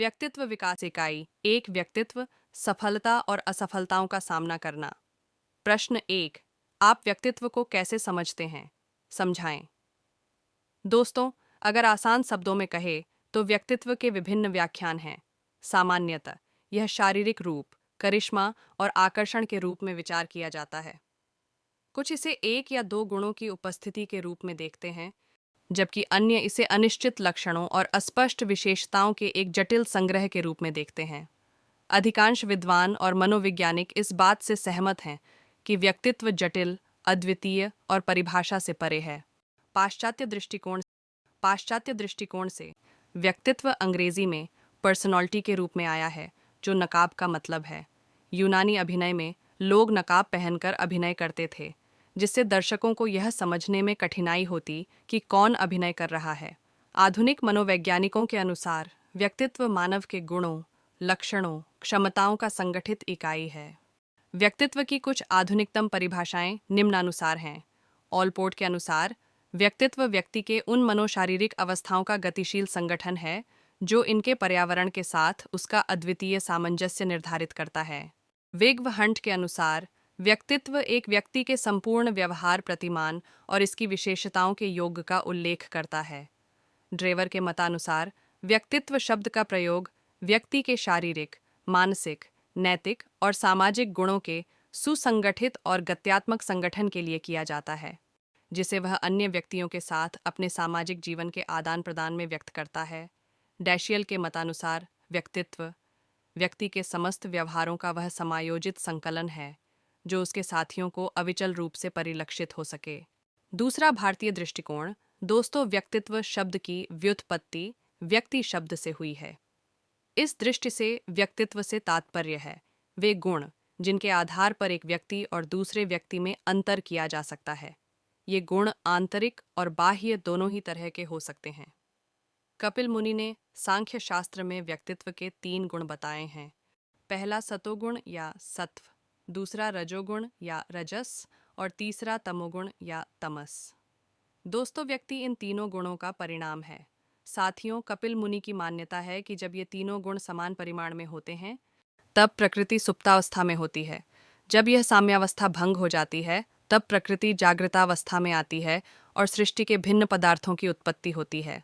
व्यक्तित्व विकास इकाई। एक व्यक्तित्व, सफलता और असफलताओं का सामना करना। प्रश्न 1। आप व्यक्तित्व को कैसे समझते हैं? समझाएं। दोस्तों, अगर आसान शब्दों में कहे तो व्यक्तित्व के विभिन्न व्याख्यान हैं। सामान्यतः यह शारीरिक रूप, करिश्मा और आकर्षण के रूप में विचार किया जाता है। कुछ इसे एक या दो गुणों की उपस्थिति के रूप में देखते हैं, जबकि अन्य इसे अनिश्चित लक्षणों और अस्पष्ट विशेषताओं के एक जटिल संग्रह के रूप में देखते हैं। अधिकांश विद्वान और मनोवैज्ञानिक इस बात से सहमत हैं कि व्यक्तित्व जटिल, अद्वितीय और परिभाषा से परे है। पाश्चात्य दृष्टिकोण से व्यक्तित्व अंग्रेजी में पर्सनैलिटी के रूप में आया है, जो नकाब का मतलब है। यूनानी अभिनय में लोग नकाब पहनकर अभिनय करते थे, जिससे दर्शकों को यह समझने में कठिनाई होती कि कौन अभिनय कर रहा है। आधुनिक मनोवैज्ञानिकों के अनुसार व्यक्तित्व मानव के गुणों, लक्षणों, क्षमताओं का संगठित इकाई है। व्यक्तित्व की कुछ आधुनिकतम परिभाषाएं निम्नानुसार हैं। ऑलपोर्ट के अनुसार व्यक्तित्व व्यक्ति के उन मनोशारीरिक अवस्थाओं का गतिशील संगठन है जो इनके पर्यावरण के साथ उसका अद्वितीय सामंजस्य निर्धारित करता है। विग व हंट के अनुसार व्यक्तित्व एक व्यक्ति के संपूर्ण व्यवहार प्रतिमान और इसकी विशेषताओं के योग का उल्लेख करता है। ड्रेवर के मतानुसार व्यक्तित्व शब्द का प्रयोग व्यक्ति के शारीरिक, मानसिक, नैतिक और सामाजिक गुणों के सुसंगठित और गत्यात्मक संगठन के लिए किया जाता है, जिसे वह अन्य व्यक्तियों के साथ अपने सामाजिक जीवन के आदान प्रदान में व्यक्त करता है। डैशियल के मतानुसार व्यक्तित्व व्यक्ति के समस्त व्यवहारों का वह समायोजित संकलन है जो उसके साथियों को अविचल रूप से परिलक्षित हो सके। दूसरा भारतीय दृष्टिकोण। दोस्तों, व्यक्तित्व शब्द की व्युत्पत्ति व्यक्ति शब्द से हुई है। इस दृष्टि से व्यक्तित्व से तात्पर्य है वे गुण जिनके आधार पर एक व्यक्ति और दूसरे व्यक्ति में अंतर किया जा सकता है। ये गुण आंतरिक और बाह्य दोनों ही तरह के हो सकते हैं। कपिल मुनि ने सांख्य शास्त्र में व्यक्तित्व के 3 गुण बताए हैं। पहला सतोगुण या सत्व, दूसरा रजोगुण या रजस और तीसरा तमोगुण या तमस। दोस्तों, व्यक्ति इन तीनों गुणों का परिणाम है। साथियों, कपिल मुनि की मान्यता है कि जब ये तीनों गुण समान परिमाण में होते हैं तब प्रकृति सुप्तावस्था में होती है। जब यह साम्यावस्था भंग हो जाती है तब प्रकृति जागृतावस्था में आती है और सृष्टि के भिन्न पदार्थों की उत्पत्ति होती है।